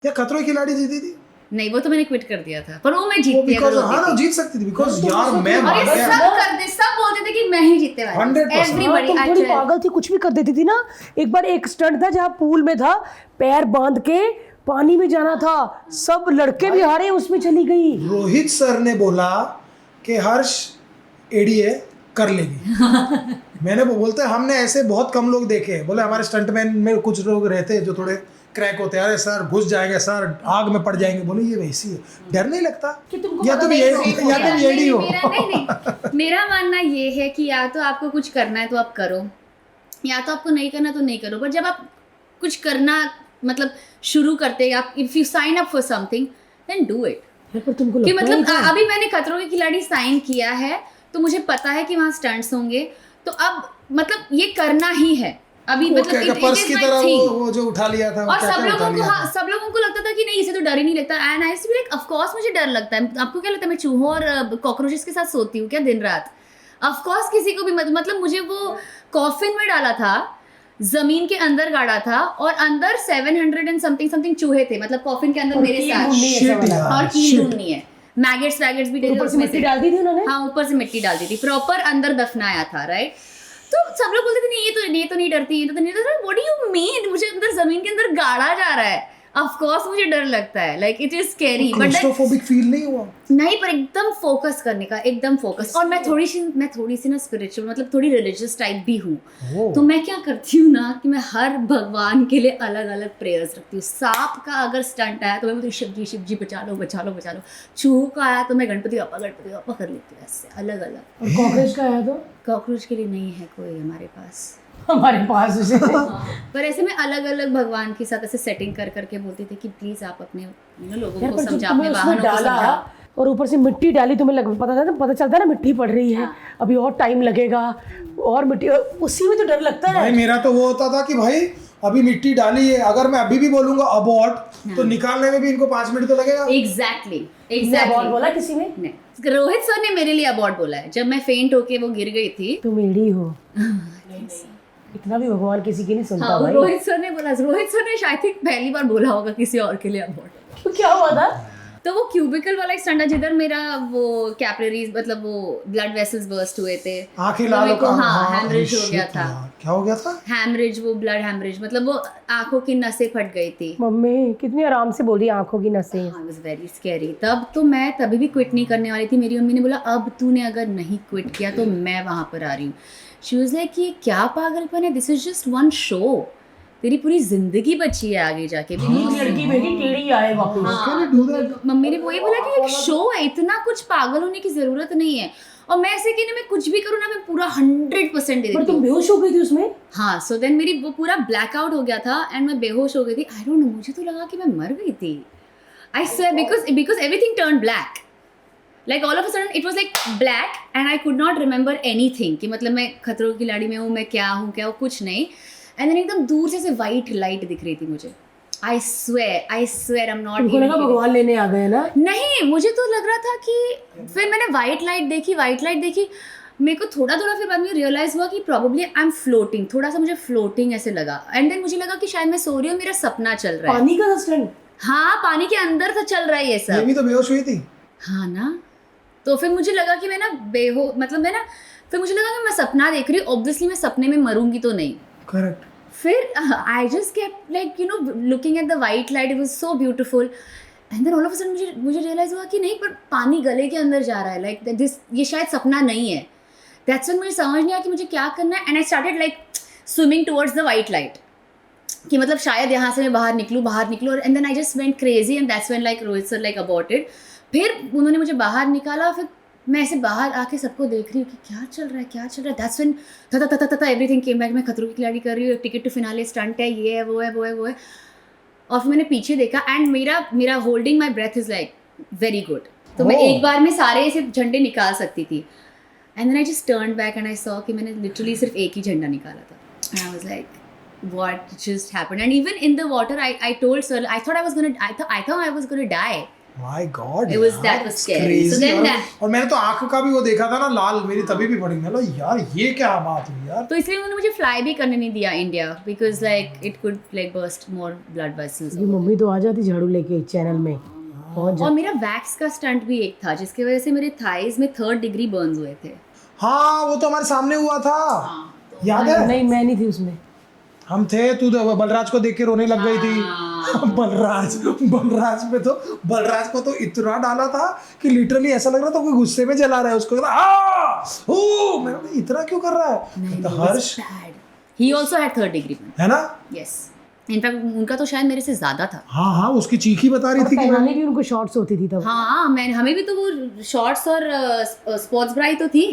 या खतरों की खिलाड़ी जीती थी? नहीं, वो तो मैंने क्विट कर दिया था, पर वो मैं जीतती बिकॉज हाँ ना जीत सकती थी बिकॉज यार मैं और मान ये गया सब करते, सब बोलते थे कि मैं ही जीतने वाली हूँ। 100%। Everybody, तुम थोड़ी अच्छा। पागल थी, कुछ भी कर देती थी ना। एक बार एक स्टंट था जहाँ पूल में था, पैर बांध के पानी में जाना था, सब लड़के भी हारे, उसमें चली गई। रोहित सर ने बोला कि हर्ष एडीए कर लेगी। मैंने वो बोलते हमने ऐसे बहुत कम लोग देखे हैं। बोले हमारे स्टंटमैन में कुछ लोग रहते हैं जो थोड़े क्रैक होते हैं, अरे सर घुस जाएंगे सर, आग में पड़ जाएंगे। बोले ये वैसी है, डर नहीं लगता कि तुमको या पता तुम नहीं ये है, या तुम एडी हो? मेरा मानना ये है कि या तो आपको कुछ करना है तो आप करो, या तो आपको नहीं करना तो नहीं करो। पर जब आप कुछ करना मतलब शुरू करते, आप if you sign up for something then do it. पर तुमको कि लगता मतलब नहीं था? अभी मैंने खतरों के खिलाड़ी साइन किया है तो मुझे पता है कि वहाँ स्टंट्स होंगे, तो अब मतलब ये करना ही है अभी। वो मतलब क्या पर्स की तरह वो जो उठा लिया था, वो और क्या सब क्या उठा लोगों को, लिया हाँ, था? सब लोगों को लगता था कि नहीं इसे तो डर ही नहीं लगता। And I be like of course मुझे डर लगता है। आपको क्या लगता है मैं चूहों और कॉकरोचेस के साथ सोती हूँ क्या दिन रात? ऑफ कोर्स किसी को भी मतलब मुझे वो कॉफिन में डाला था, जमीन के अंदर गाड़ा था और अंदर 700 एंड समथिंग चूहे थे, मतलब कॉफिन के अंदर और मेरे कील साथ। ढूंढनी है Shit सब वाला। यार, और कील shit। ढूंढनी है, मैगेट्स थे ऊपर से उसमें मिट्टी डाल दी थी उन्होंने। हाँ, ऊपर से मिट्टी डाल दी थी, प्रॉपर अंदर दफनाया था, राइट? तो सब लोग बोलते थे नहीं ये तो नहीं डरती, ये तो नहीं डरती। What do you mean? मुझे अंदर जमीन के अंदर गाड़ा जा रहा है, ऑफ कोर्स मुझे डर लगता है, like it is scary. But claustrophobic feel नहीं हुआ? नहीं, पर एकदम फोकस करने का, एकदम फोकस। और मैं थोड़ी सी ना स्पिरिचुअल, मतलब थोड़ी रिलीजियस टाइप भी हूँ। तो मैं क्या करती हूँ ना कि मैं हर भगवान के लिए अलग अलग प्रेयर्स रखती हूँ। सांप का अगर स्टंट आया तो मैं बोलती हूँ शिव जी बचा लो बचा लो बचा लो। चूहों का आया तो मैं गणपति बापा कर लेती हूँ, ऐसे अलग अलग। और कॉकरोच का आया तो कॉकरोच के लिए नहीं है कोई हमारे पास। हमारे पास उसे पर ऐसे में अलग अलग भगवान के साथ ऐसे सेटिंग कर करके बोलती थी कि प्लीज आप अपने लोगों यार, को पर जब समझा, तुम्हें अपने उसमें वाहनों को डाला समझाओ। और ऊपर से मिट्टी डाली, तुम्हें पता चलता है ना मिट्टी पड़ रही है, अभी और टाइम लगेगा और मिट्टी, उसी में तो डर लगता है। भाई मेरा तो वो होता था कि भाई अभी मिट्टी डाली है, अगर मैं अभी भी बोलूंगा अबॉर्ट तो निकालने में भी इनको 5 मिनट तो लगेगा। एग्जैक्टली अबॉर्ड बोला किसी ने? नहीं, रोहित सर ने मेरे लिए अबॉर्ड बोला है जब मैं फेंट होके वो गिर गई थी। तुम एड़ी हो। इतना भी भगवान किसी की नहीं सुनता हाँ, भाई। रोहित सर ने शायद ही पहली बार बोला होगा किसी और के लिए अबॉर्ड। तो क्या हुआ था? तो वो क्यूबिकल वाला एक स्टंट जिधर मेरा वो कैपिलरीज, मतलब वो ब्लड वेसल्स बर्स्ट हुए थे, आंखें तो लाल मेरे को हो, हाँ हैमरेज हो गया shit था। यार, क्या हो गया था? हैमरेज, वो ब्लड हैमरेज, मतलब वो आंखों की नसें फट गई थी। मम्मी कितनी आराम से बोल रही, आंखों की नसें। हाँ, वाज वेरी स्कैरी। तब तो मैं तभी भी क्विट नहीं करने वाली थी। मेरी मम्मी ने बोला अब तूने अगर नहीं क्विट किया तो मैं वहां पर आ रही हूँ। शी वाज लाइक ये क्या पागलपन है, this is just one show, तेरी पूरी जिंदगी बची है आगे जाके भी। लड़की बेटी टेढ़ी आए वापस। Can you do that? Mummy ने वही बोला कि एक शो है, इतना कुछ पागल होने की जरूरत नहीं है। और मैं ऐसे कि ना मैं कुछ भी करूँ ना मैं पूरा 100% दे पर देती तुम हूँ। बेहोश हो गई थी उसमें। हाँ, सो देन मेरी वो पूरा ब्लैकआउट हो गया था एंड मैं बेहोश हो गई थी। आई डोंट नो, मुझे तो लगा कि मैं मर गई थी। I swear, because everything turn black, like all of a sudden it was like black and I could not remember anything कि मतलब मैं खतरों की खिलाड़ी में हूँ, मैं क्या हूँ कुछ नहीं। एंड देन एकदम दूर से वाइट लाइट दिख रही थी मुझे। I swear I am not. तुमको लगा भगवान लेने आ गए ना? नहीं, मुझे तो लग रहा था कि फिर मैंने वाइट लाइट देखी, मेरे को थोड़ा फिर बाद में रियलाइज हुआ कि प्रोबेबली आई एम फ्लोटिंग, थोड़ा सा मुझे फ्लोटिंग ऐसे लगा। एंड देन मुझे लगा कि शायद मैं सो रही हूँ, मेरा सपना चल रहा है। पानी का स्टंट? हाँ, पानी के अंदर था चल रहा है ये ये सब। भी तो बेहोश हुई थी। हाँ ना, तो फिर मुझे लगा कि मैं ना फिर मुझे लगा कि मैं सपना देख रही हूँ, ऑब्वियसली मैं सपने में मरूंगी तो नहीं। करेक्ट। फिर I just kept like looking at the white light, it was so beautiful. And then all of a sudden मुझे रियलाइज हुआ कि नहीं, पर पानी गले के अंदर जा रहा है, लाइक दिस, ये शायद सपना नहीं है। दैट्स व्हेन मुझे समझ नहीं आया कि मुझे क्या करना है। And I started like swimming towards the white light, कि मतलब शायद यहाँ से मैं बाहर निकलूँ। और and then I just went crazy and that's when like Rohit sir like अबाउटेड। फिर उन्होंने मुझे बाहर निकाला, फिर मैं ऐसे बाहर आके सबको देख रही हूँ कि क्या चल रहा है। दैट्स व्हेन था एवरीथिंग केम बैक। मैं खतरों की खिलाड़ी कर रही हूँ, टिकट टू फिनाले स्टंट है, ये है वो है। और फिर मैंने पीछे देखा एंड मेरा holding my breath is like very good. तो मैं एक बार में सारे ऐसे झंडे निकाल सकती थी। And then I just turn back and I saw कि मैंने लिटरली सिर्फ एक ही झंडा निकाला था। And I was like what just happened? And even in the water I told sir, I thought I was gonna die. My God, It was- that was scary. So then that- और मैंने तो आंख का भी वो देखा था ना लाल, मेरी तभी भी पड़ी, मैं यार ये क्या बात हुई यार। तो इसलिए उन्होंने मुझे फ्लाई भी करने नहीं दिया India, because like it could like burst more blood vessels. ये मम्मी तो आ जाती झाड़ू लेके चैनल में पहुंच और मेरा वैक्स का स्टंट भी एक था जिसकी वजह से मेरे थाइज में 3rd डिग्री बर्न्स हुए थे। हाँ वो तो हमारे सामने हुआ था, याद है? नहीं मैं नहीं थी उसमें। हम थे, तू तो बलराज को देख के रोने लग गई थी। बलराज पे तो, बलराज को तो इतना डाला था कि लिटरली ऐसा लग रहा था कोई गुस्से में जला रहा है उसको। मैंने कहा, इतना क्यों कर रहा है? तो Harsh he also had 3rd degree है ना? यस, इनफैक्ट उनका तो शायद मेरे से ज्यादा था। हाँ हाँ, उसकी चीख ही बता रही थी कि पहनाने भी उनको शॉर्ट्स होती थी तब। हाँ, मैं हमें भी तो वो शॉर्ट्स और स्पोर्ट्स ब्रा ही तो थी।